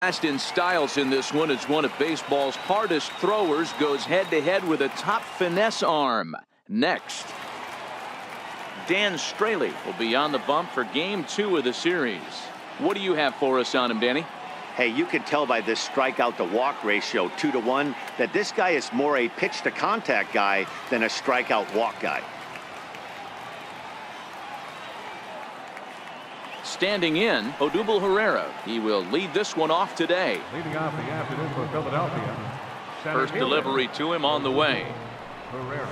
Fast in styles in this one as one of baseball's hardest throwers goes head-to-head with a top finesse arm. Next, Dan Straley will be on the bump for Game 2 of the series. What do you have for us on him, Danny? Hey, you can tell by this strikeout to walk ratio 2-to-1 that this guy is more a pitch to contact guy than a strikeout walk guy. Standing in, Odubel Herrera. He will lead this one off today. Leading off the afternoon for Philadelphia. First delivery to him on the way. Herrera.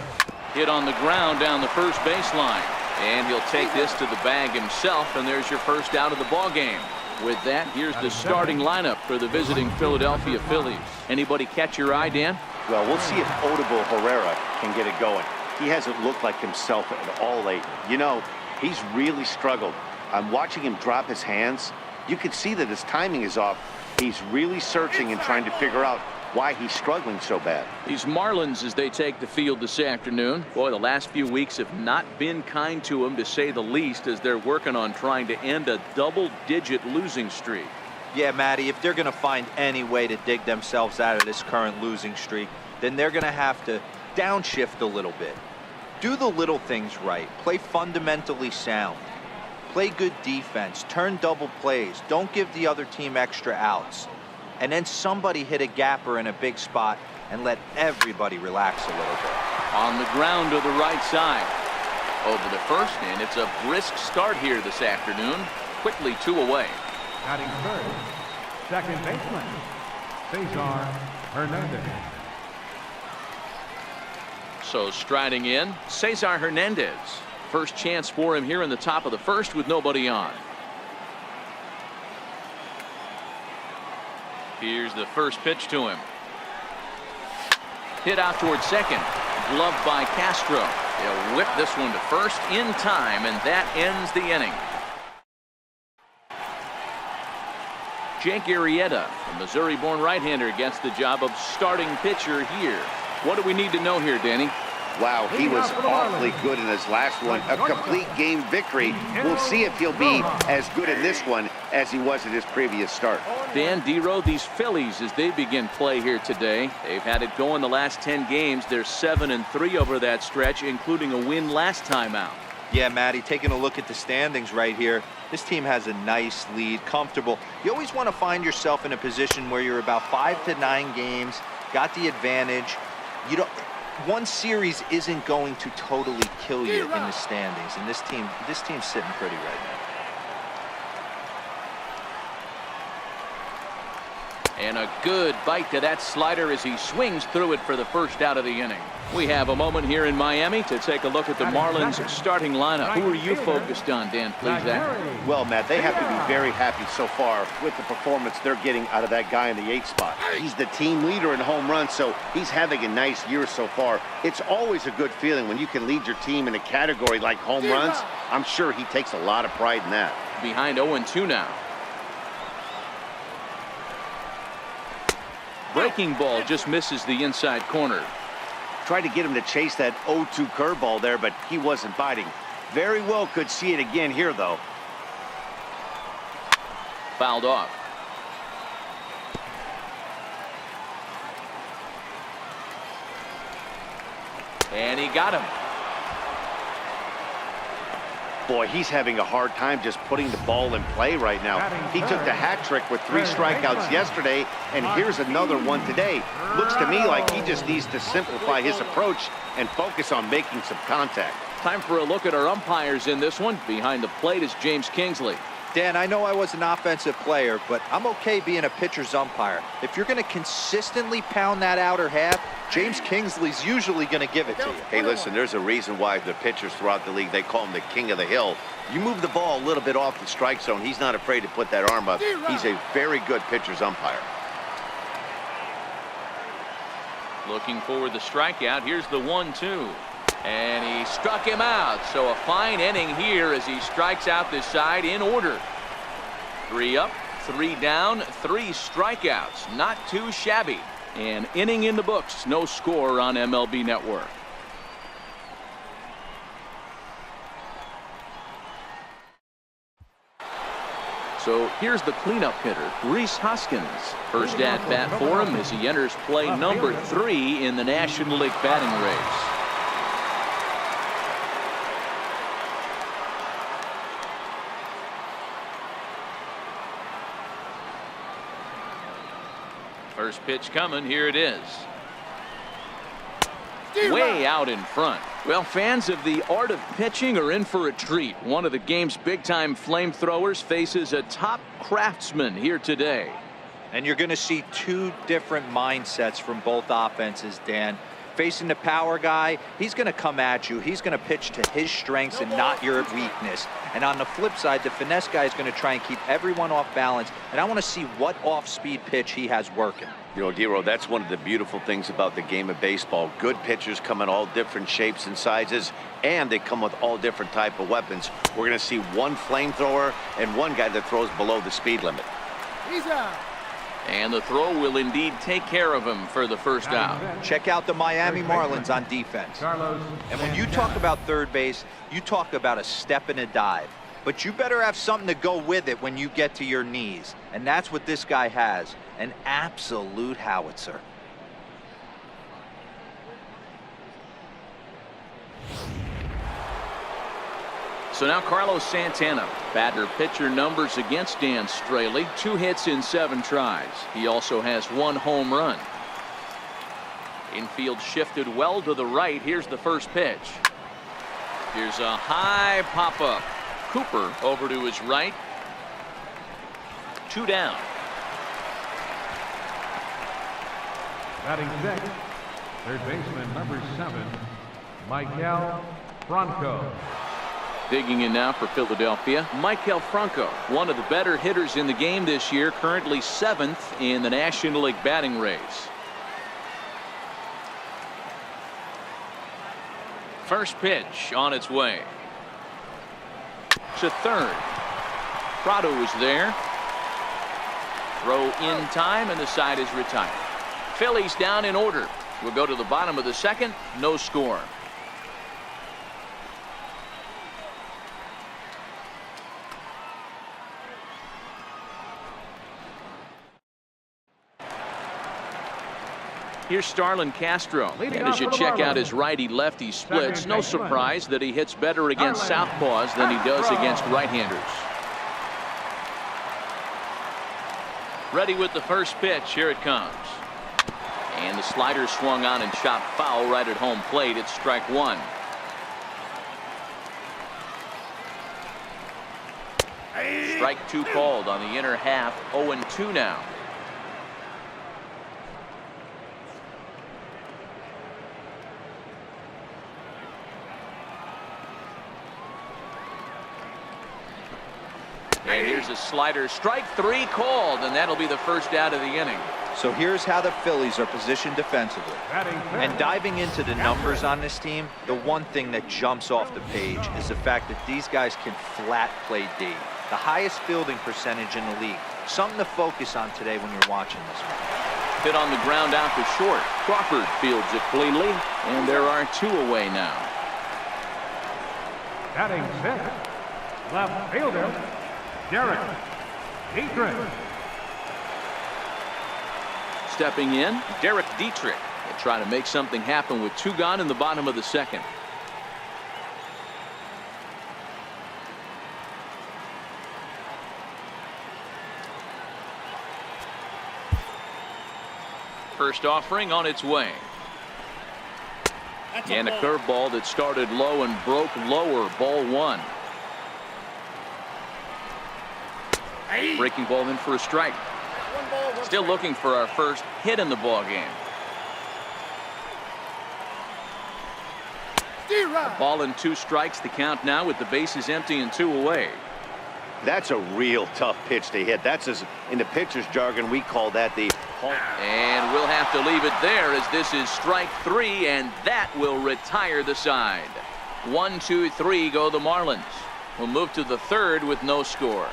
Hit on the ground down the first baseline. And he'll take this to the bag himself, and there's your first out of the ball game. With that, here's the starting lineup for the visiting Philadelphia Phillies. Anybody catch your eye, Dan? Well, we'll see if Odubel Herrera can get it going. He hasn't looked like himself at all lately. You know, he's really struggled. I'm watching him drop his hands. You can see that his timing is off. He's really searching and trying to figure out why he's struggling so bad. These Marlins, as they take the field this afternoon, boy, the last few weeks have not been kind to them, to say the least, as they're working on trying to end a double-digit losing streak. Yeah, Matty, if they're going to find any way to dig themselves out of this current losing streak, then they're going to have to downshift a little bit. Do the little things right. Play fundamentally sound. Play good defense. Turn double plays. Don't give the other team extra outs. And then somebody hit a gapper in a big spot and let everybody relax a little bit. On the ground to the right side. Over the first, and it's a brisk start here this afternoon. Quickly 2 away. Batting third. Second baseman. Saison Hernandez. So striding in, Cesar Hernandez. First chance for him here in the top of the first with nobody on. Here's the first pitch to him. Hit out towards second. Gloved by Castro. He'll whip this one to first in time, and that ends the inning. Jake Arrieta, a Missouri-born right-hander, gets the job of starting pitcher here. What do we need to know here, Danny? Wow, he was awfully good in his last one. A complete game victory. We'll see if he'll be as good in this one as he was in his previous start. Dan Dero, these Phillies, as they begin play here today, they've had it going the last 10 games. They're 7-3 over that stretch, including a win last time out. Yeah, Matty, taking a look at the standings right here, this team has a nice lead, comfortable. You always want to find yourself in a position where you're about 5 to 9 games, got the advantage. You don't. One series isn't going to totally kill you in the standings, and this team's sitting pretty right now. And a good bite to that slider as he swings through it for the first out of the inning. We have a moment here in Miami to take a look at the Marlins starting lineup. Who are you focused on, Dan, please, Zach? Well, Matt, they have to be very happy so far with the performance they're getting out of that guy in the 8th spot. He's the team leader in home runs, so he's having a nice year so far. It's always a good feeling when you can lead your team in a category like home runs. I'm sure he takes a lot of pride in that. Behind 0-2 now. Breaking ball just misses the inside corner. Tried to get him to chase that 0-2 curveball there, but he wasn't biting. Very well could see it again here, though. Fouled off. And he got him. Boy, he's having a hard time just putting the ball in play right now. He took the hat trick with 3 strikeouts yesterday, and here's another one today. Looks to me like he just needs to simplify his approach and focus on making some contact. Time for a look at our umpires in this one. Behind the plate is James Kingsley. Dan, I know I was an offensive player, but I'm okay being a pitcher's umpire. If you're going to consistently pound that outer half, James Kingsley's usually going to give it to you. Hey, listen, there's a reason why the pitchers throughout the league, they call him the king of the hill. You move the ball a little bit off the strike zone, he's not afraid to put that arm up. He's a very good pitcher's umpire. Looking for the strikeout. Here's the 1-2. And he struck him out. So a fine inning here as he strikes out this side in order. 3 up, 3 down, 3 strikeouts. Not too shabby. An inning in the books. No score on MLB Network. So here's the cleanup hitter, Rhys Hoskins. First at bat for him as he enters play number 3 in the National League batting race. First pitch coming. Here it is. Way out in front. Well, fans of the art of pitching are in for a treat. One of the game's big-time flamethrowers faces a top craftsman here today. And you're going to see 2 different mindsets from both offenses, Dan. Facing the power guy, he's going to come at you. He's going to pitch to his strengths and not your weakness. And on the flip side, the finesse guy is going to try and keep everyone off balance. And I want to see what off-speed pitch he has working. You know, Dero, that's one of the beautiful things about the game of baseball. Good pitchers come in all different shapes and sizes, and they come with all different type of weapons. We're going to see one flamethrower and one guy that throws below the speed limit. He's out. And the throw will indeed take care of him for the first out. Check out the Miami Marlins on defense. And when you talk about third base, you talk about a step and a dive. But you better have something to go with it when you get to your knees. And that's what this guy has. An absolute howitzer. So now Carlos Santana. Batter-pitcher numbers against Dan Straley. 2 hits in 7 tries. He also has 1 home run. Infield shifted well to the right. Here's the first pitch. Here's a high pop-up. Cooper over to his right. 2 down. Batting 6th, third baseman number 7, Michael Franco. Digging in now for Philadelphia, Michael Franco, one of the better hitters in the game this year, currently 7th in the National League batting race. First pitch on its way. To third. Prado is there. Throw in time, and the side is retired. Phillies down in order. We'll go to the bottom of the 2nd. No score. Here's Starlin Castro. And as you check out his righty-lefty splits, no surprise that he hits better against southpaws than he does against right-handers. Ready with the first pitch. Here it comes. And the slider swung on and chopped foul right at home plate. It's strike 1. Strike 2 called on the inner half. 0-2 now. And here's a slider. Strike 3 called, and that'll be the first out of the inning. So here's how the Phillies are positioned defensively. And diving into the numbers on this team, the one thing that jumps off the page is the fact that these guys can flat play D. The highest fielding percentage in the league. Something to focus on today when you're watching this one. Hit on the ground out to short. Crawford fields it cleanly, and there are 2 away now. Batting 6th, left fielder, Derek Dietrich. Stepping in, Derek Dietrich. They try to make something happen with 2 gone in the bottom of the 2nd. First offering on its way. And a curveball that started low and broke lower. Ball 1. Breaking ball in for a strike. Still looking for our first hit in the ball game. A ball and 2 strikes. The count now with the bases empty and 2 away. That's a real tough pitch to hit. That's in the pitcher's jargon, we call that the home. And we'll have to leave it there as this is strike 3, and that will retire the side. 1, 2, 3 go the Marlins. We'll move to the 3rd with no score.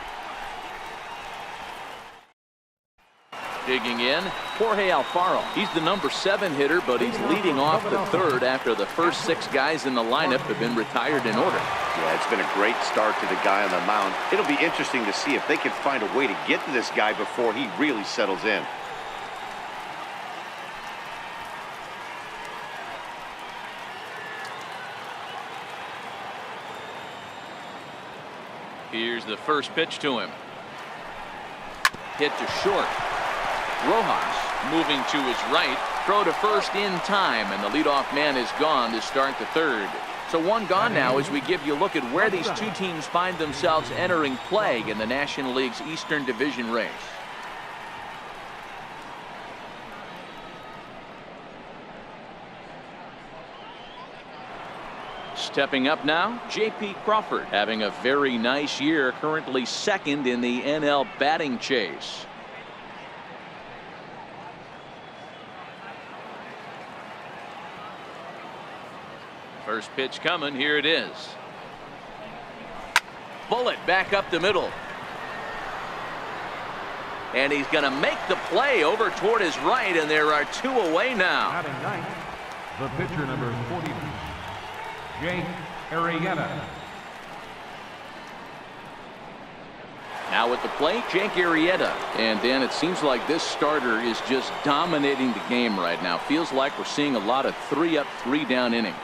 Digging in, Jorge Alfaro. He's the number 7 hitter, but he's leading off the 3rd after the first 6 guys in the lineup have been retired in order. Yeah, it's been a great start to the guy on the mound. It'll be interesting to see if they can find a way to get to this guy before he really settles in. Here's the first pitch to him. Hit to short. Rojas moving to his right. Throw to first in time, and the leadoff man is gone to start the third. So one gone now as we give you a look at where these two teams find themselves entering play in the National League's Eastern Division race. Stepping up now, J.P. Crawford having a very nice year, currently second in the NL batting chase. First pitch coming, here it is. Bullet back up the middle. And he's going to make the play over toward his right, and there are two away now. Batting ninth, the pitcher number 40, Jake Arrieta. Now at the plate, Jake Arrieta. And Dan, it seems like this starter is just dominating the game right now. Feels like we're seeing a lot of 3-up, 3-down innings.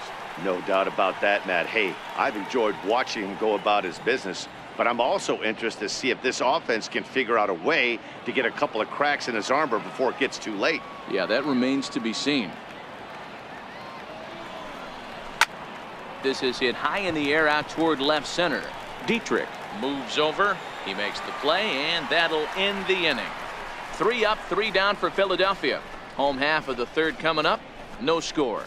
No doubt about that, Matt. Hey, I've enjoyed watching him go about his business, but I'm also interested to see if this offense can figure out a way to get a couple of cracks in his armor before it gets too late. Yeah, that remains to be seen. This is hit high in the air out toward left center. Dietrich moves over. He makes the play, and that'll end the inning. 3 up, 3 down for Philadelphia. Home half of the third coming up. No score.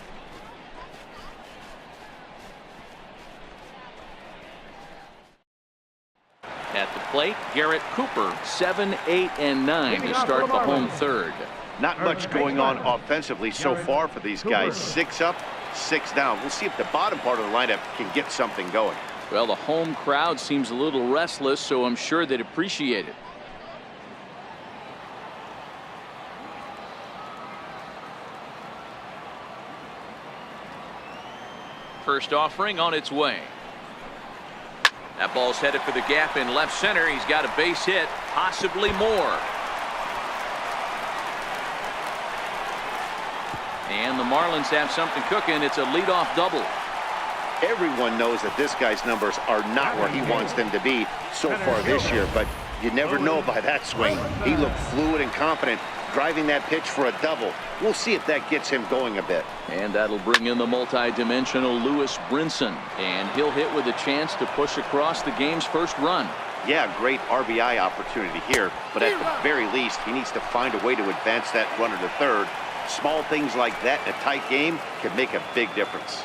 At the plate, Garrett Cooper, 7, 8, and 9 to start the home third. Not much going on offensively so far for these guys. 6 up, 6 down. We'll see if the bottom part of the lineup can get something going. Well, the home crowd seems a little restless, so I'm sure they'd appreciate it. First offering on its way. That ball's headed for the gap in left center. He's got a base hit, possibly more. And the Marlins have something cooking. It's a leadoff double. Everyone knows that this guy's numbers are not where he wants them to be so far this year, but you never know by that swing. He looked fluid and confident, driving that pitch for a double. We'll see if that gets him going a bit. And that'll bring in the multi-dimensional Lewis Brinson. And he'll hit with a chance to push across the game's first run. Yeah, great RBI opportunity here, but at the very least, he needs to find a way to advance that runner to third. Small things like that in a tight game can make a big difference.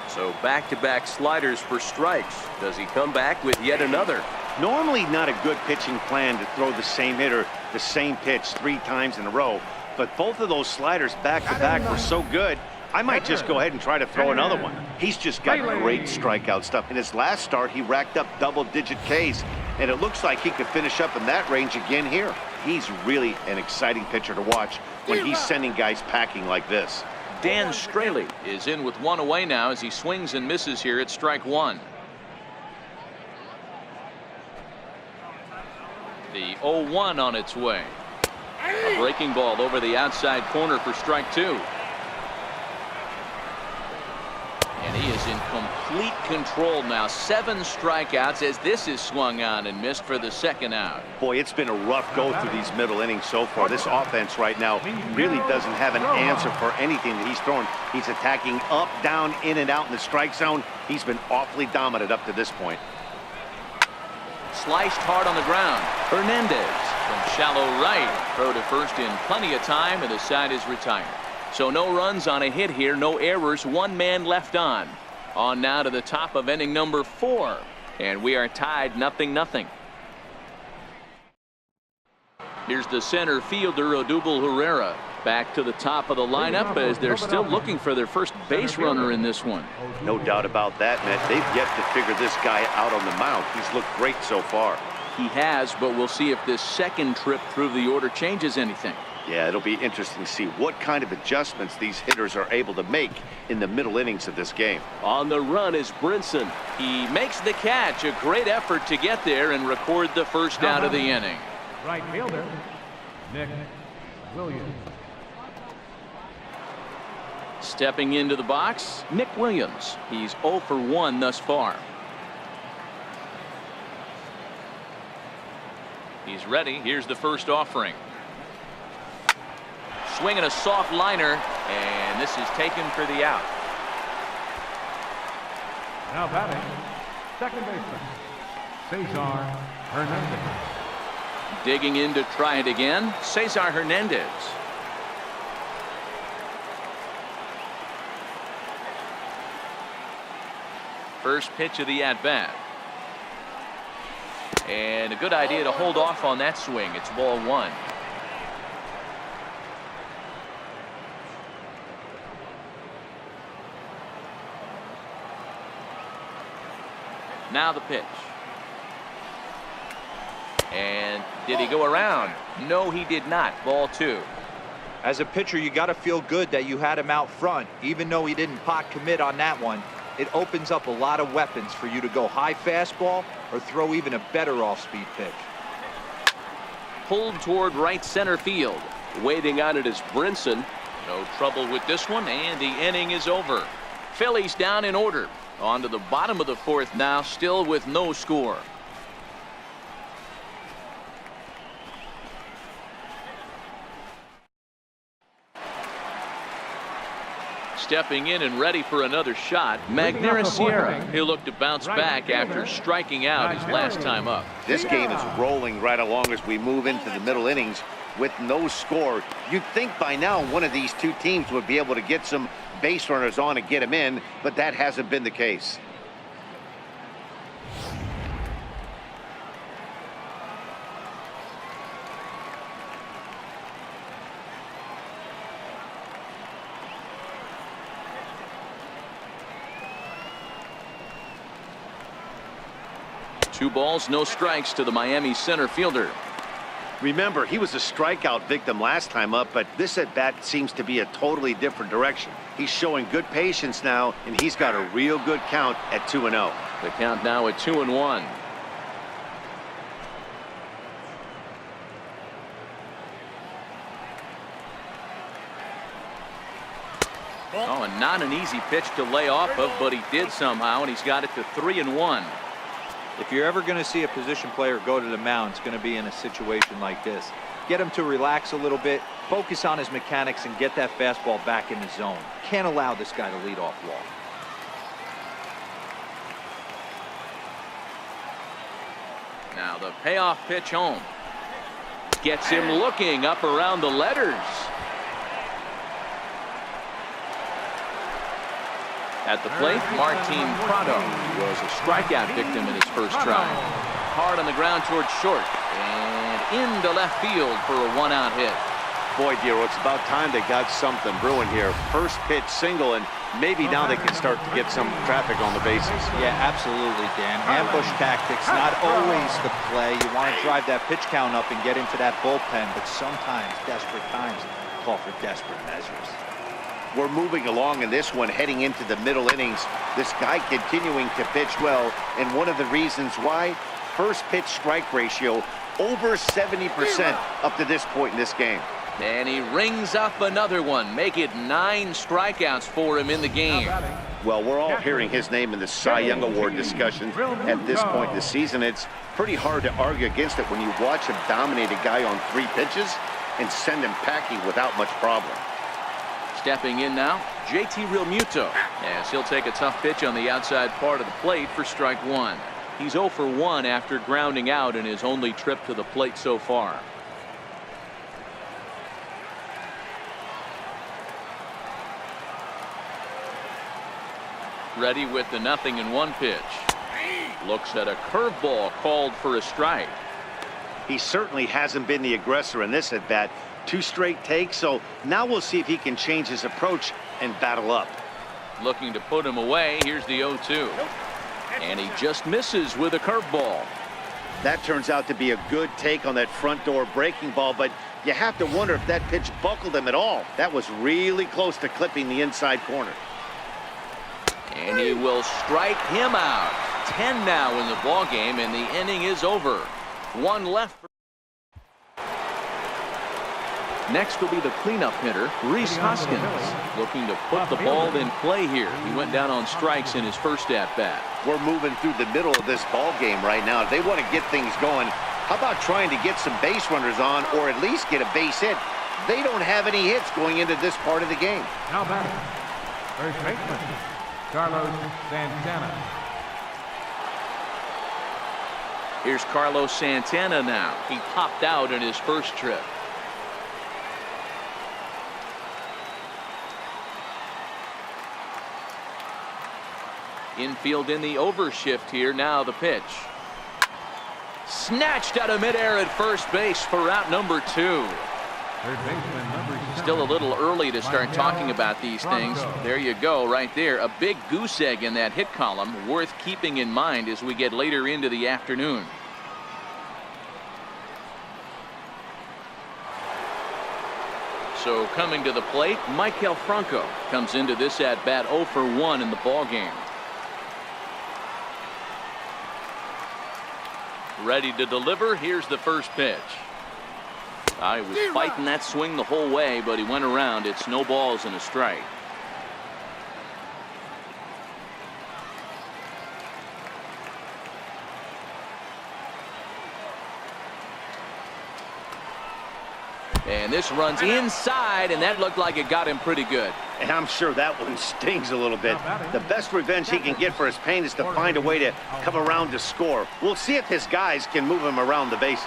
So back-to-back sliders for strikes. Does he come back with yet another? Normally not a good pitching plan to throw the same hitter the same pitch 3 times in a row, but both of those sliders back-to-back were so good, I might just go ahead and try to throw another one. He's just got great strikeout stuff. In his last start, he racked up double-digit Ks, and it looks like he could finish up in that range again here. He's really an exciting pitcher to watch when he's sending guys packing like this. Dan Straley is in with 1 away now as he swings and misses here at strike 1. The 0-1 on its way. A breaking ball over the outside corner for strike 2. And he is in complete control now. 7 strikeouts as this is swung on and missed for the second out. Boy, it's been a rough go through these middle innings so far. This offense right now really doesn't have an answer for anything that he's throwing. He's attacking up, down, in and out in the strike zone. He's been awfully dominant up to this point. Sliced hard on the ground. Hernandez from shallow right. Throw to first in plenty of time, and the side is retired. So no runs on a hit here, no errors, 1 man left on. On now to the top of inning number 4. And we are tied 0-0. Here's the center fielder, Odubel Herrera. Back to the top of the lineup as they're still looking for their first base runner in this one. No doubt about that, Matt. They've yet to figure this guy out on the mound. He's looked great so far. He has, but we'll see if this second trip through the order changes anything. Yeah, it'll be interesting to see what kind of adjustments these hitters are able to make in the middle innings of this game. On the run is Brinson. He makes the catch. A great effort to get there and record the first out of the inning. Right fielder, Nick Williams. Stepping into the box, Nick Williams. He's 0 for 1 thus far. He's ready. Here's the first offering. Swinging a soft liner, and this is taken for the out. Now batting, second baseman, Saison Hernandez. Digging in to try it again, Cesar Hernandez. First pitch of the at-bat. And a good idea to hold off on that swing. It's ball 1. Now the pitch. And did he go around? No, he did not. Ball 2. As a pitcher, you got to feel good that you had him out front. Even though he didn't pot commit on that one, it opens up a lot of weapons for you to go high fastball or throw even a better off-speed pitch. Pulled toward right center field. Waiting on it is Brinson. No trouble with this one, and the inning is over. Phillies down in order. On to the bottom of the 4th now, still with no score. Stepping in and ready for another shot, Magneuris Sierra. He'll look to bounce back after striking out his last time up. This game is rolling right along as we move into the middle innings with no score. You'd think by now one of these two teams would be able to get some base runners on and get them in, but that hasn't been the case. Two balls, no strikes to the Miami center fielder. Remember, he was a strikeout victim last time up, but this at-bat seems to be a totally different direction. He's showing good patience now, and he's got a real good count at 2-0. The count now at 2-1. Oh, and not an easy pitch to lay off of, but he did somehow, and he's got it to 3-1. If you're ever going to see a position player go to the mound, it's going to be in a situation like this. Get him to relax a little bit, focus on his mechanics, and get that fastball back in the zone. Can't allow this guy to lead off walk. Now the payoff pitch home. Gets him looking up around the letters. At the plate, Martin Prado was a strikeout victim in his first try. Hard on the ground towards short and into left field for a 1-out hit. Boy, Dero, it's about time they got something brewing here. First pitch single, and maybe now they can start to get some traffic on the bases. Yeah, absolutely, Dan. Ambush tactics, not always the play. You want to drive that pitch count up and get into that bullpen, but sometimes desperate times call for desperate measures. We're moving along in this one, heading into the middle innings. This guy continuing to pitch well, and one of the reasons why, first pitch strike ratio over 70% up to this point in this game. And he rings up another one. Make it 9 strikeouts for him in the game. Well, we're all hearing his name in the Cy Young Award discussion at this point in the season. It's pretty hard to argue against it when you watch him dominate a guy on 3 pitches and send him packing without much problem. Stepping in now, JT Realmuto, as he'll take a tough pitch on the outside part of the plate for strike 1. He's 0 for 1 after grounding out in his only trip to the plate so far. Ready with the 0-1 pitch. Looks at a curveball called for a strike. He certainly hasn't been the aggressor in this at-bat. 2 straight takes, so now we'll see if he can change his approach and battle up. Looking to put him away. Here's the 0-2. And he just misses with a curveball. That turns out to be a good take on that front door breaking ball, but you have to wonder if that pitch buckled him at all. That was really close to clipping the inside corner. And he will strike him out. 10 now in the ball game, and the inning is over. One left. Next will be the cleanup hitter, Rhys Hoskins, looking to put the ball in play here. He went down on strikes in his first at-bat. We're moving through the middle of this ball game right now. If they want to get things going, how about trying to get some base runners on, or at least get a base hit? They don't have any hits going into this part of the game. Now batting, first baseman, Carlos Santana. Here's Carlos Santana now. He popped out in his first trip. Infield in the overshift here. Now the pitch. Snatched out of midair at first base for out number 2. Third baseman, number 7. Still a little early to start talking about these things. There you go, right there. A big goose egg in that hit column, worth keeping in mind as we get later into the afternoon. So coming to the plate, Maikel Franco comes into this at bat 0 for 1 in the ball game. Ready to deliver. Here's the first pitch. He was fighting that swing the whole way, but he went around. It's no balls and a strike. And this runs inside, and that looked like it got him pretty good. And I'm sure that one stings a little bit. The best revenge he can get for his pain is to find a way to come around to score. We'll see if his guys can move him around the bases.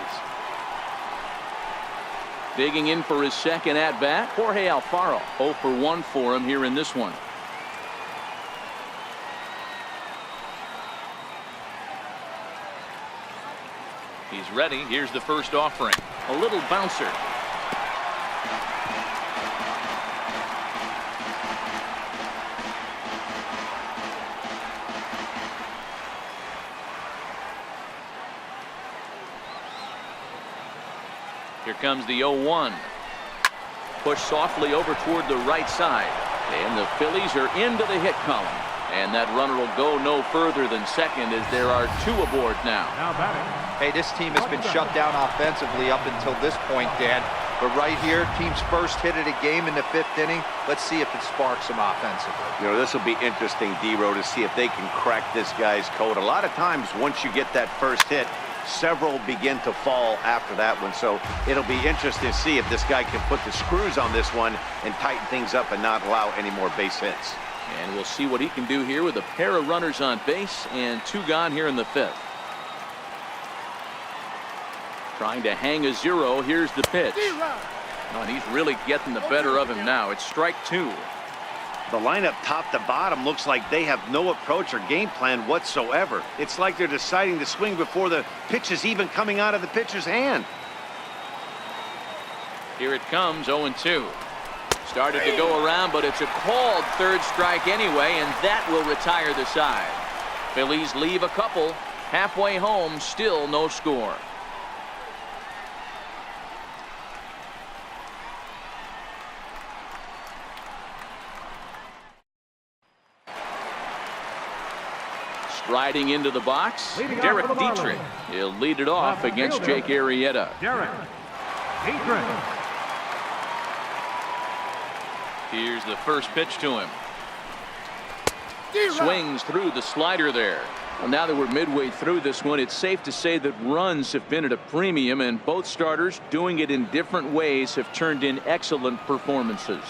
Digging in for his second at-bat, Jorge Alfaro. 0 for 1 for him here in this one. He's ready. Here's the first offering. A little bouncer. Here comes the 0-1. Push softly over toward the right side. And the Phillies are into the hit column. And that runner will go no further than second as there are 2 aboard now. Now batting. Hey, this team has been shut down offensively up until this point, Dan. But right here, team's first hit of the game in the 5th inning. Let's see if it sparks them offensively. You know, this will be interesting, D-Row, to see if they can crack this guy's code. A lot of times, once you get that first hit, several begin to fall after that one. So it'll be interesting to see if this guy can put the screws on this one and tighten things up and not allow any more base hits. And we'll see what he can do here with a pair of runners on base and 2 gone here in the 5th. Trying to hang a 0. Here's the pitch. Oh, and he's really getting the better of him now. It's strike 2. The lineup top to bottom looks like they have no approach or game plan whatsoever. It's like they're deciding to swing before the pitch is even coming out of the pitcher's hand. Here it comes, 0-2. Started to go around, but it's a called third strike anyway, and that will retire the side. Phillies leave a couple. Halfway home, still no score. Riding into the box, Derek Dietrich. He'll lead it off against Jake Arrieta. Derek Dietrich. Here's the first pitch to him. Swings through the slider there. Well, now that we're midway through this one, it's safe to say that runs have been at a premium, and both starters, doing it in different ways, have turned in excellent performances.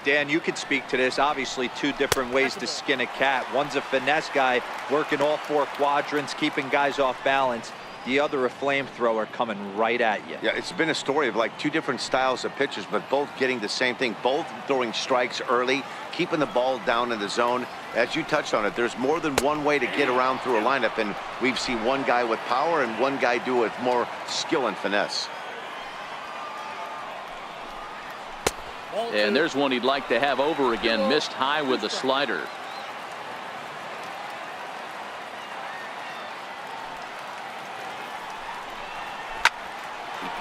Dan, you could speak to this. Obviously, 2 different ways to skin a cat. One's a finesse guy working all 4 quadrants, keeping guys off balance. The other a flamethrower coming right at you. Yeah, it's been a story of like 2 different styles of pitchers, but both getting the same thing, both throwing strikes early, keeping the ball down in the zone. As you touched on it, there's more than one way to get around through a lineup, and we've seen one guy with power and one guy do it with more skill and finesse. And there's one he'd like to have over again. Missed high with the slider.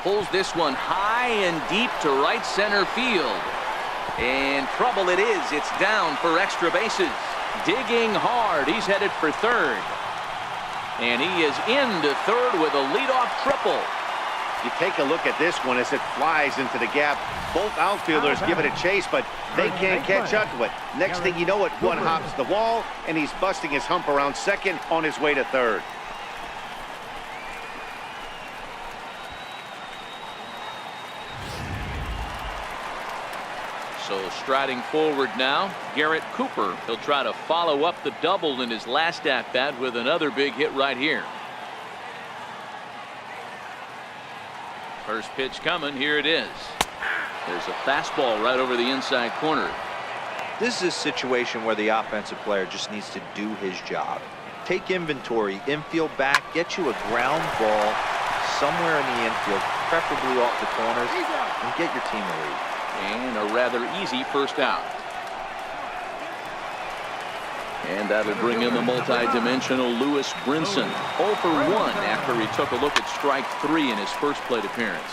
Pulls this one high and deep to right center field. And trouble it is. It's down for extra bases. Digging hard. He's headed for third. And he is into third with a leadoff triple. You take a look at this one as it flies into the gap. Both outfielders give it a chase, but they can't catch up to it. Next thing you know it, one hops the wall, and he's busting his hump around second on his way to third. So striding forward now, Garrett Cooper. He'll try to follow up the double in his last at-bat with another big hit right here. First pitch coming. Here it is. There's a fastball right over the inside corner. This is a situation where the offensive player just needs to do his job. Take inventory, infield back, get you a ground ball somewhere in the infield, preferably off the corners, and get your team a lead. And a rather easy first out. And that'll bring in the multi-dimensional Lewis Brinson. 0 for 1 after he took a look at strike 3 in his first plate appearance.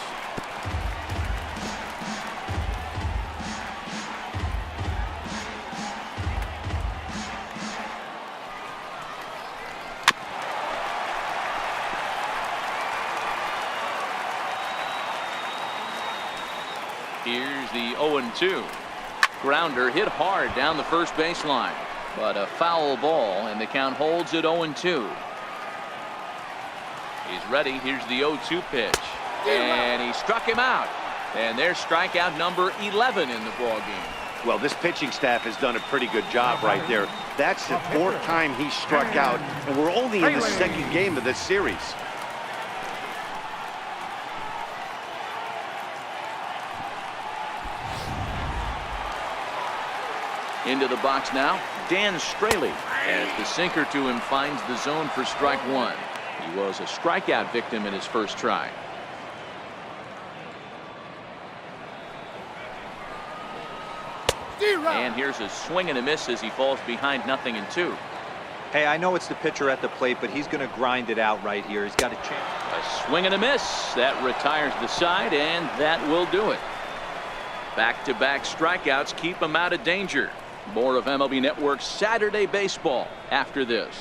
Here's the 0-2. Grounder hit hard down the first baseline. But a foul ball, and the count holds at 0-2. He's ready. Here's the 0-2 pitch. And he struck him out. And there's strikeout number 11 in the ballgame. Well, this pitching staff has done a pretty good job right there. That's the 4th time he struck out, and we're only in the 2nd game of this series. Into the box now, Dan Straley, as the sinker to him finds the zone for strike 1. He was a strikeout victim in his first try. And here's a swing and a miss as he falls behind 0-2. Hey, I know it's the pitcher at the plate, but he's going to grind it out right here. He's got a chance. A swing and a miss. That retires the side, and that will do it. Back-to-back strikeouts keep him out of danger. More of MLB Network's Saturday Baseball after this.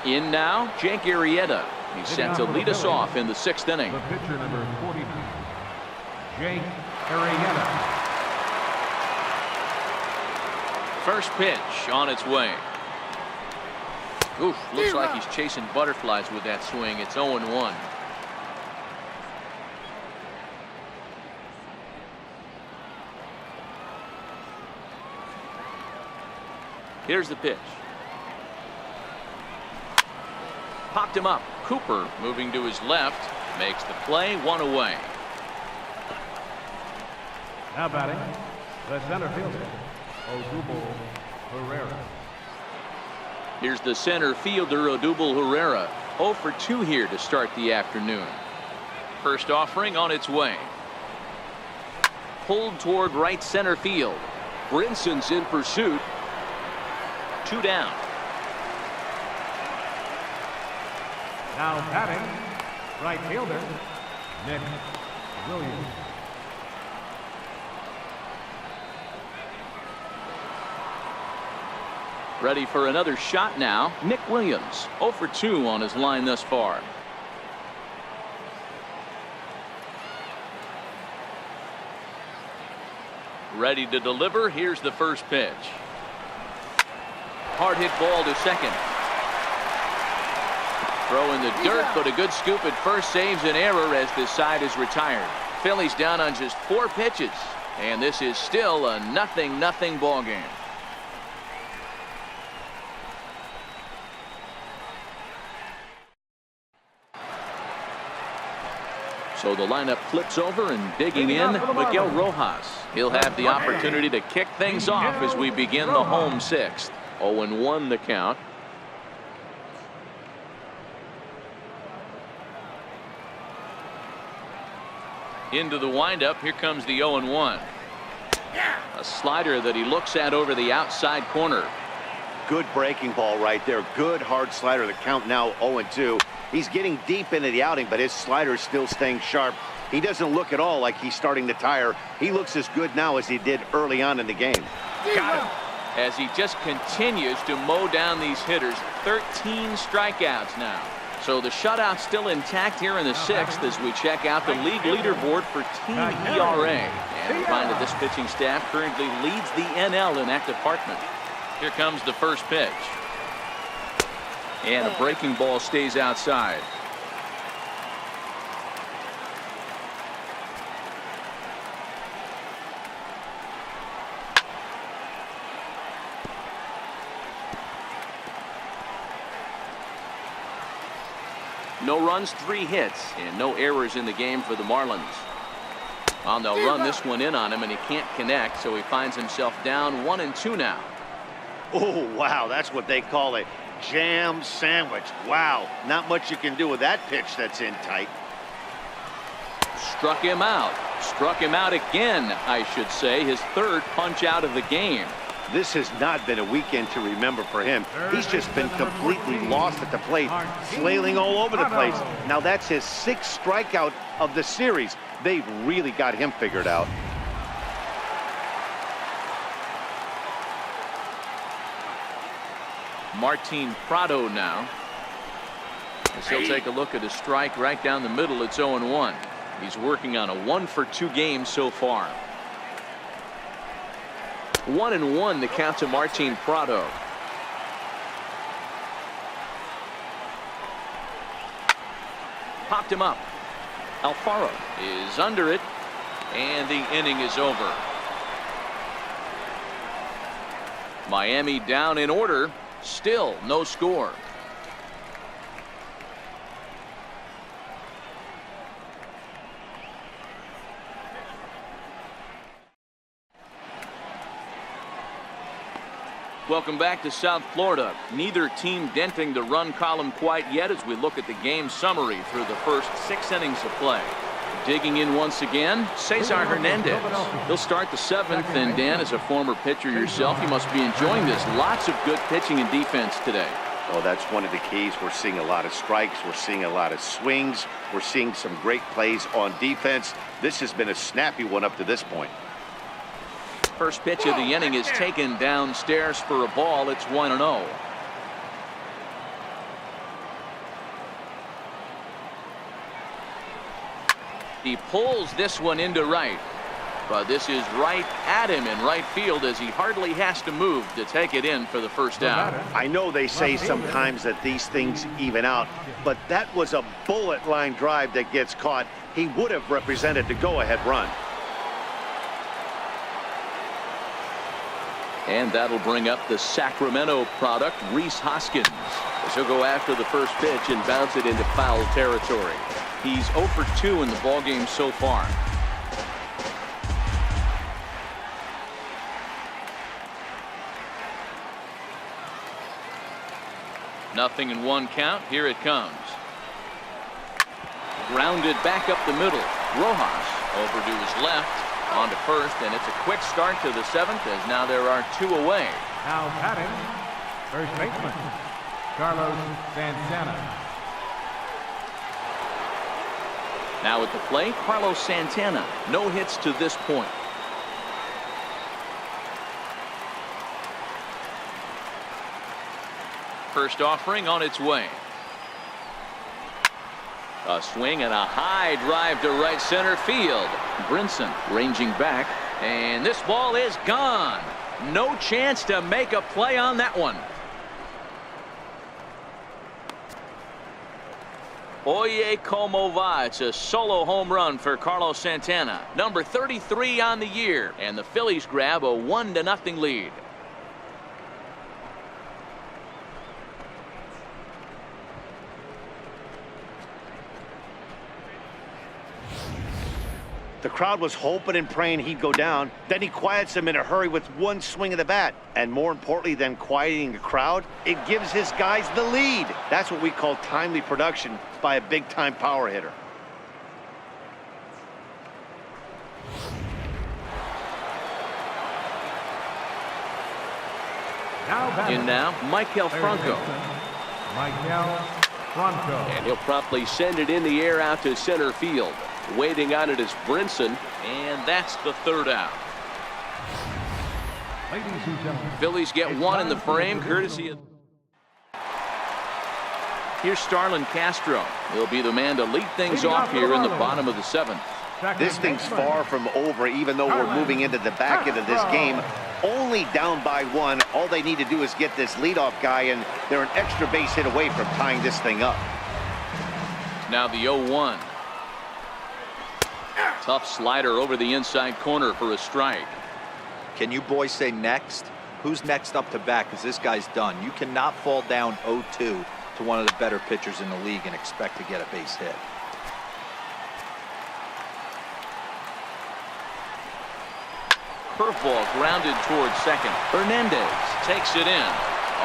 In now, Jake Arrieta. He's set to lead us off in the 6th inning. The pitcher number 42, Jake Arrieta. First pitch on its way. Oof, looks like he's chasing butterflies with that swing. It's 0-1. Here's the pitch. Popped him up. Cooper moving to his left. Makes the play. 1 away. Now batting, the center fielder, Odubel Herrera. Here's the center fielder, Odubel Herrera. 0 for 2 here to start the afternoon. First offering on its way. Pulled toward right center field. Brinson's in pursuit. 2 down. Now batting, right fielder, Nick Williams. Ready for another shot now. Nick Williams, 0 for 2 on his line thus far. Ready to deliver. Here's the first pitch. Hard hit ball to second. Throw in the dirt, but a good scoop at first saves an error as this side is retired. Phillies down on just 4 pitches, and this is still a 0-0 ball game. So the lineup flips over, and digging in, Miguel Rojas. He'll have the opportunity to kick things off as we begin the home 6th. 0-1 the count. Into the windup. Here comes the 0-1. A slider that he looks at over the outside corner. Good breaking ball right there. Good hard slider. The count now 0-2. He's getting deep into the outing, but his slider's still staying sharp. He doesn't look at all like he's starting to tire. He looks as good now as he did early on in the game. Got him. As he just continues to mow down these hitters. 13 strikeouts now. So the shutout's still intact here in the 6th as we check out the league leaderboard for team ERA. And we find that this pitching staff currently leads the NL in that department. Here comes the first pitch. And a breaking ball stays outside. No runs, 3 hits, and no errors in the game for the Marlins. Well, they'll run this one in on him, and he can't connect, so he finds himself down 1-2 now. Oh, wow, that's what they call a jam sandwich. Wow, not much you can do with that pitch that's in tight. Struck him out. Struck him out again, I should say. His 3rd punch out of the game. This has not been a weekend to remember for him. He's just been completely lost at the plate, flailing all over the place. Now that's his 6th strikeout of the series. They've really got him figured out. Martin Prado now. As he'll take a look at his strike right down the middle. It's 0-1. He's working on a 1-for-2 game so far. 1-1 the count to Martin Prado. Popped him up. Alfaro is under it, and the inning is over. Miami down in order. Still no score. Welcome back to South Florida. Neither team denting the run column quite yet as we look at the game summary through the first 6 innings of play. Digging in once again, Cesar Hernandez. He'll start the 7th, and Dan, as a former pitcher yourself, you must be enjoying this. Lots of good pitching and defense today. Oh, that's one of the keys. We're seeing a lot of strikes. We're seeing a lot of swings. We're seeing some great plays on defense. This has been a snappy one up to this point. First pitch of the inning is taken downstairs for a ball. It's 1-0. He pulls this one into right, but this is right at him in right field as he hardly has to move to take it in for the first out. I know they say sometimes that these things even out, but that was a bullet line drive that gets caught. He would have represented the go-ahead run. And that'll bring up the Sacramento product, Rhys Hoskins, as he'll go after the first pitch and bounce it into foul territory. He's 0 for 2 in the ballgame so far. Nothing in 1 count. Here it comes. Grounded back up the middle. Rojas over to his left. On to first, and it's a quick start to the 7th as now there are 2 away. Now batting, first baseman, Carlos Santana. Now at the plate, Carlos Santana. No hits to this point. First offering on its way. A swing and a high drive to right center field. Brinson ranging back, and this ball is gone. No chance to make a play on that one. Oye como va. It's a solo home run for Carlos Santana, number 33 on the year, and the Phillies grab a 1-0 lead. The crowd was hoping and praying he'd go down. Then he quiets them in a hurry with 1 swing of the bat. And more importantly than quieting the crowd, it gives his guys the lead. That's what we call timely production by a big-time power hitter. In now, Michael Franco. Michael Franco. And he'll promptly send it in the air out to center field. Waiting on it is Brinson. And that's the third out. Ladies and gentlemen, Phillies get one in the frame, courtesy of... Here's Starlin Castro. He'll be the man to lead things off here in the bottom of the seventh. This thing's far from over, even though we're moving into the back end of this game. Only down by one. All they need to do is get this leadoff guy, and they're an extra base hit away from tying this thing up. Now the 0-1. Tough slider over the inside corner for a strike. Can you boys say next? Who's next up to bat? Because this guy's done. You cannot fall down 0-2 to one of the better pitchers in the league and expect to get a base hit. Curveball grounded towards second. Hernandez takes it in.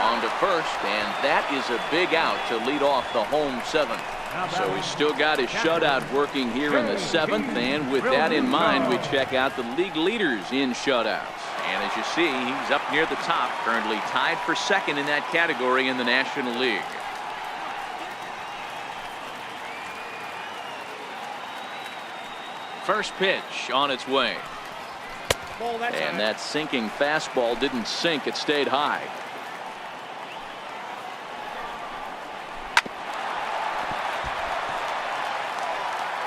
On to first, and that is a big out to lead off the home seventh. So he's still got his shutout working here in the seventh, and with that in mind, we check out the league leaders in shutouts. And as you see, he's up near the top, currently tied for second in that category in the National League. First pitch on its way. And that sinking fastball didn't sink, it stayed high.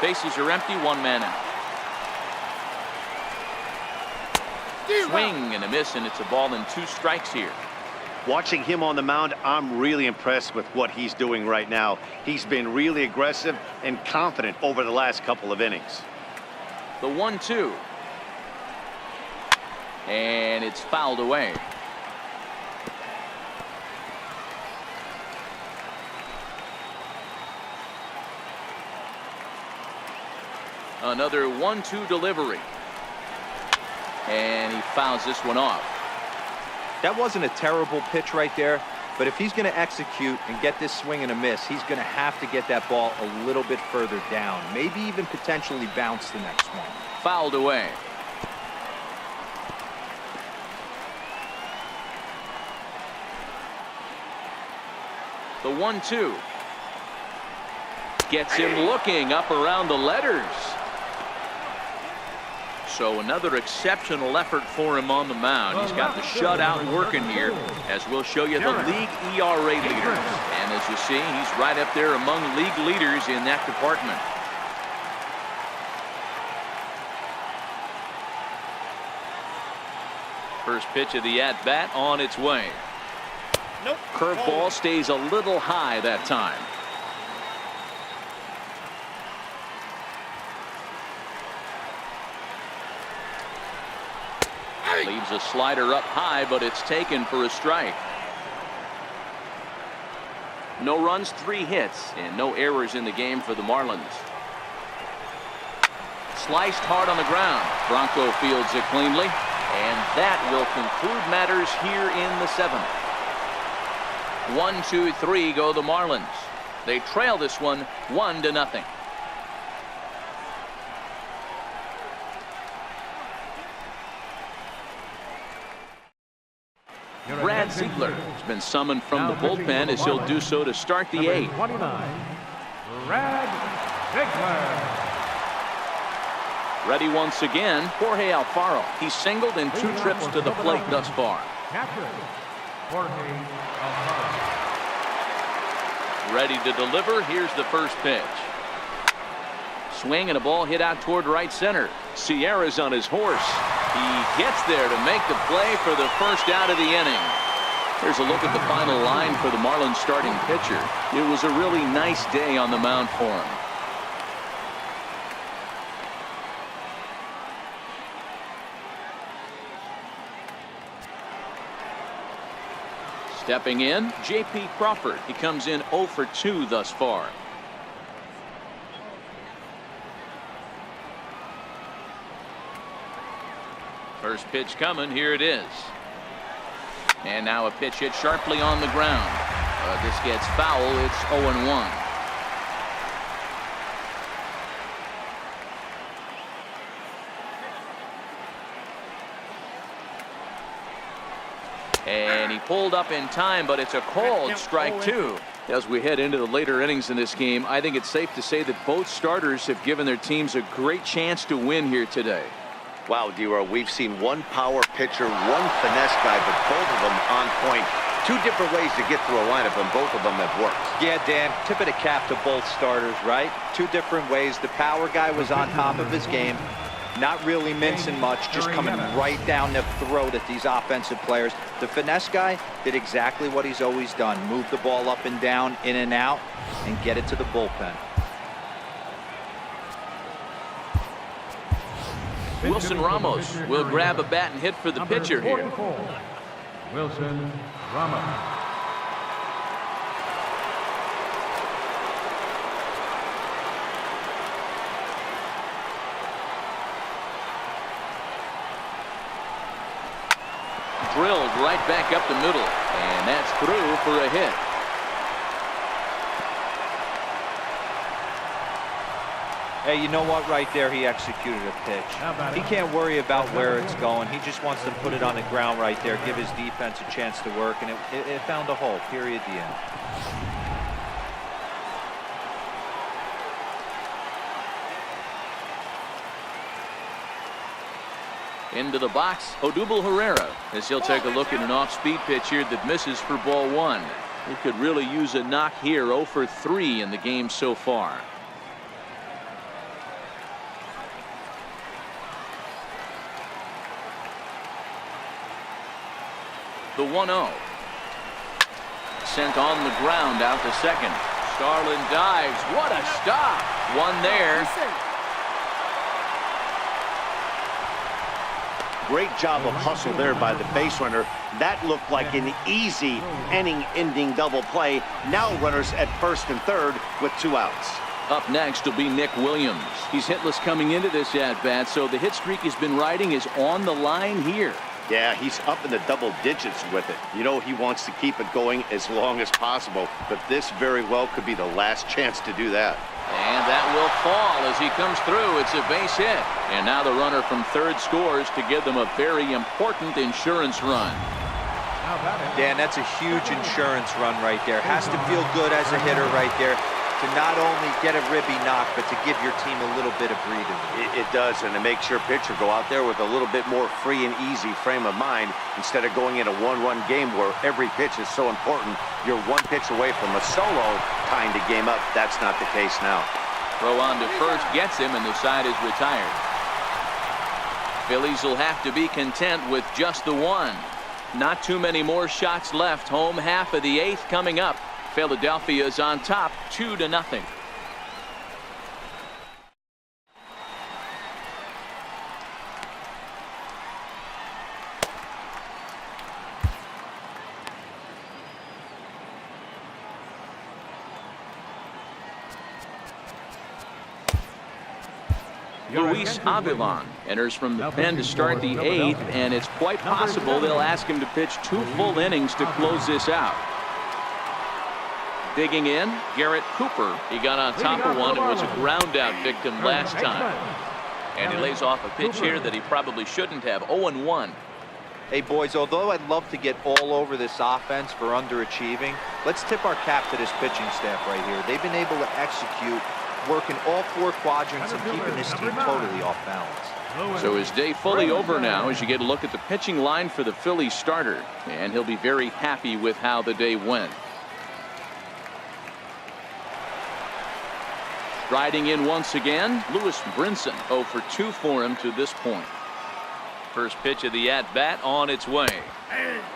Bases are empty, one man out. Swing and a miss, and it's a ball and two strikes here. Watching him on the mound, I'm really impressed with what he's doing right now. He's been really aggressive and confident over the last couple of innings. The 1-2. And it's fouled away. Another 1-2 delivery. And he fouls this one off. That wasn't a terrible pitch right there, but if he's going to execute and get this swing and a miss, he's going to have to get that ball a little bit further down, maybe even potentially bounce the next one. Fouled away. The 1-2. Gets him looking up around the letters. So another exceptional effort for him on the mound. He's got the shutout working here, as we'll show you the league ERA leaders. And as you see, he's right up there among league leaders in that department. First pitch of the at-bat on its way. Nope. Curveball stays a little high that time. Leaves a slider up high, but it's taken for a strike. No runs, 3 hits, and no errors in the game for the Marlins. Sliced hard on the ground. Bronco fields it cleanly, and that will conclude matters here in the 7th. 1-2-3 go the Marlins. They trail this one 1-0. Brad Ziegler has been summoned from the bullpen, as he'll do so to start the 8th. 29, Brad Ziegler. Ready once again, Jorge Alfaro. He's singled in 2 trips to the plate thus far. Captain, Jorge Alfaro. Ready to deliver. Here's the first pitch. Swing and a ball hit out toward right center. Sierra's on his horse. He gets there to make the play for the first out of the inning. Here's a look at the final line for the Marlins starting pitcher. It was a really nice day on the mound for him. Stepping in, J.P. Crawford. He comes in 0 for 2 thus far. First pitch coming. Here it is. And now a pitch hit sharply on the ground. This gets foul. It's 0-1. And he pulled up in time, but it's a called strike two. As we head into the later innings in this game, I think it's safe to say that both starters have given their teams a great chance to win here today. Wow, D-Row, we've seen one power pitcher, one finesse guy, but both of them on point. Two different ways to get through a lineup, and both of them have worked. Yeah, Dan, tip of the cap to both starters, right? Two different ways. The power guy was on top of his game, not really mincing much, just coming right down the throat at these offensive players. The finesse guy did exactly what he's always done. Move the ball up and down, in and out, and get it to the bullpen. Wilson Ramos will grab a bat and hit for the pitcher here. Wilson Ramos. Drilled right back up the middle, and that's through for a hit. Hey, you know what? Right there, he executed a pitch. He can't worry about where it's going. He just wants to put it on the ground right there, give his defense a chance to work, and it found a hole, period, the end. Into the box, Odubel Herrera, as he'll take a look at an off-speed pitch here that misses for ball one. He could really use a knock here. 0 for 3 in the game so far. The 1-0. Sent on the ground out to second. Starlin dives. What a stop. One there. Great job of hustle there by the base runner. That looked like an easy inning-ending double play. Now runners at first and third with 2 outs. Up next will be Nick Williams. He's hitless coming into this at-bat, so the hit streak he's been riding is on the line here. Yeah, he's up in the double digits with it. You know, he wants to keep it going as long as possible, but this very well could be the last chance to do that. And that will fall as he comes through. It's a base hit. And now the runner from third scores to give them a very important insurance run. Dan, that's a huge insurance run right there. Has to feel good as a hitter right there to not only get a ribby knock, but to give your team a little bit of breathing. It does, and it makes your pitcher go out there with a little bit more free and easy frame of mind instead of going in a one-run game where every pitch is so important. You're one pitch away from a solo tying the game up. That's not the case now. Throw on to first gets him, and the side is retired. Phillies will have to be content with just the one. Not too many more shots left. Home half of the 8th coming up. Philadelphia is on top 2-0. Luis Avilan enters from the pen to start the 8th, and it's quite possible they'll ask him to pitch 2 full innings to close this out. Digging in, Garrett Cooper. He got on top of one and was a ground out victim last time. And he lays off a pitch here that he probably shouldn't have. 0-1. Hey, boys, although I'd love to get all over this offense for underachieving, let's tip our cap to this pitching staff right here. They've been able to execute, working all 4 quadrants and keeping this team totally off balance. So his day fully over now as you get a look at the pitching line for the Phillies starter. And he'll be very happy with how the day went. Riding in once again, Lewis Brinson. 0 for 2 for him to this point. First pitch of the at-bat on its way.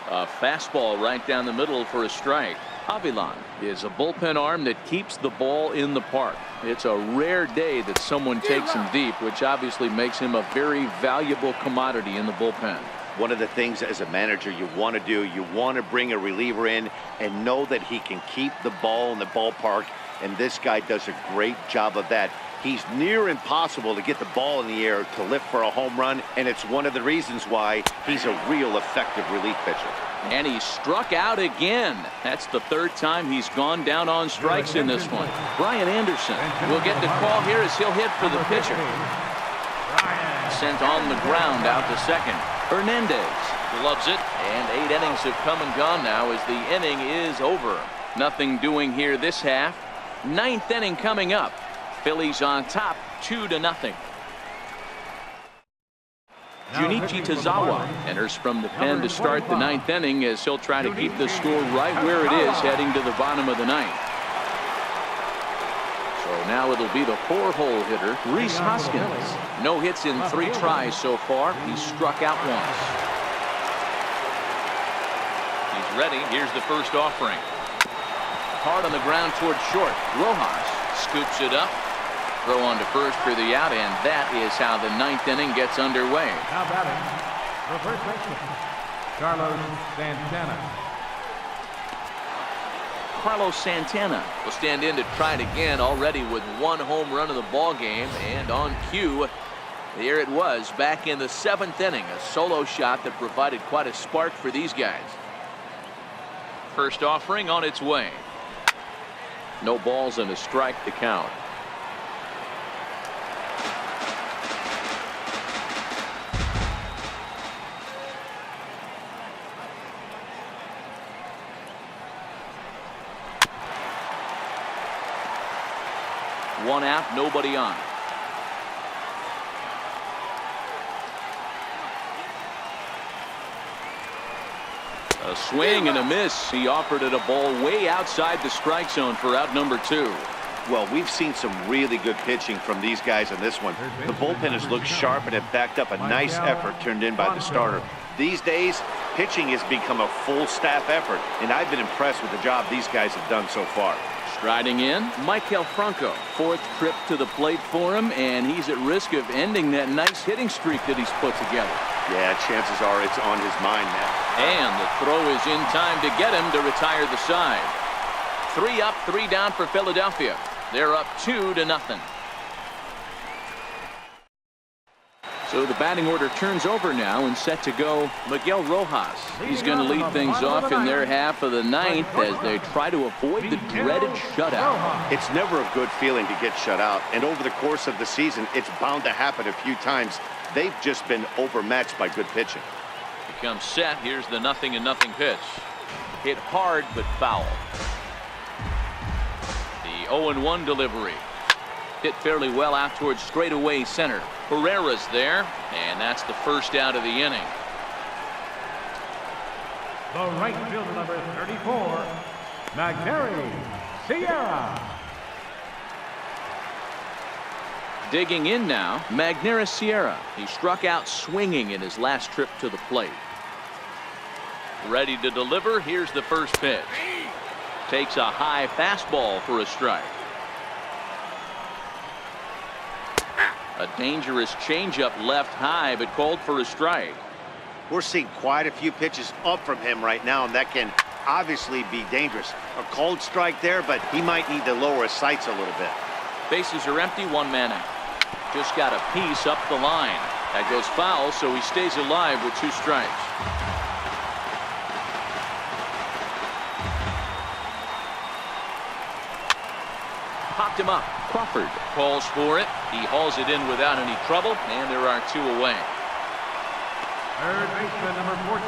A fastball right down the middle for a strike. Avilan is a bullpen arm that keeps the ball in the park. It's a rare day that someone takes him deep, which obviously makes him a very valuable commodity in the bullpen. One of the things as a manager you want to do, you want to bring a reliever in and know that he can keep the ball in the ballpark, and this guy does a great job of that. He's near impossible to get the ball in the air to lift for a home run, and it's one of the reasons why he's a real effective relief pitcher. And he struck out again. That's the 3rd time he's gone down on strikes in this one. Brian Anderson will get the call here as he'll hit for the pitcher. Sent on the ground out to second. Hernandez Gloves it, and 8 innings have come and gone now as the inning is over. Nothing doing here this half. 9th inning coming up. Phillies on top 2-0. Junichi Tazawa enters from the pen to start the 9th inning as he'll try to keep the score right where it is heading to the bottom of the 9th. So now it'll be the 4-hole hitter, Rhys Hoskins. No hits in 3 tries so far. He's struck out once. He's ready. Here's the first offering. Hard on the ground toward short. Rojas scoops it up. Throw on to first for the out, and that is how the 9th inning gets underway. Now batting, the first baseman, Carlos Santana. Carlos Santana will stand in to try it again, already with 1 home run of the ball game, and on cue, there it was back in the 7th inning, a solo shot that provided quite a spark for these guys. First offering on its way. No balls and a strike to count. One out, nobody on. A swing and a miss. He offered it a ball way outside the strike zone for out number 2. Well, we've seen some really good pitching from these guys in this one. The bullpen has looked sharp and have backed up a nice effort turned in by the starter. These days, pitching has become a full staff effort, and I've been impressed with the job these guys have done so far. Striding in, Maikel Franco. 4th trip to the plate for him, and he's at risk of ending that nice hitting streak that he's put together. Yeah, chances are it's on his mind now. And the throw is in time to get him to retire the side. 3 up, 3 down for Philadelphia. They're up 2-0. So the batting order turns over now and set to go Miguel Rojas. He's going to lead things off in their half of the 9th as they try to avoid the dreaded shutout. It's never a good feeling to get shut out, and over the course of the season, it's bound to happen a few times. They've just been overmatched by good pitching. Becomes set. Here's the 0-0 pitch. Hit hard but foul. The 0-1 delivery. Hit fairly well out towards straightaway center. Herrera's there, and that's the first out of the inning. The right fielder, number 34, McNary Sierra. Digging in now, Magneuris Sierra. He struck out swinging in his last trip to the plate. Ready to deliver. Here's the first pitch. Takes a high fastball for a strike. A dangerous changeup left high, but called for a strike. We're seeing quite a few pitches up from him right now, and that can obviously be dangerous. A cold strike there, but he might need to lower his sights a little bit. Bases are empty, 1 man out. Just got a piece up the line. That goes foul, so he stays alive with 2 strikes. Popped him up. Crawford calls for it. He hauls it in without any trouble, and there are 2 away. Third baseman, number 14,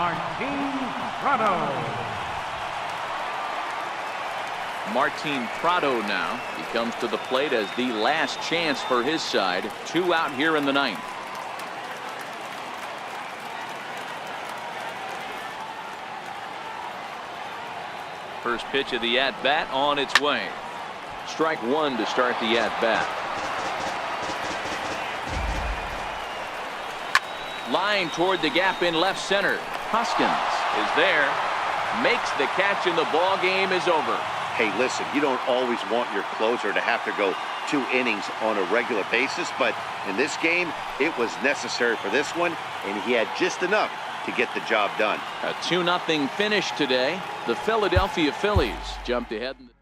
Martin Prado. Martin Prado now. He comes to the plate as the last chance for his side. 2 out here in the 9th. First pitch of the at-bat on its way. Strike 1 to start the at-bat. Line toward the gap in left center. Hoskins is there. Makes the catch, and the ball game is over. Hey, listen, you don't always want your closer to have to go 2 innings on a regular basis, but in this game, it was necessary for this one, and he had just enough to get the job done. A 2-0 finish today. The Philadelphia Phillies jumped ahead in the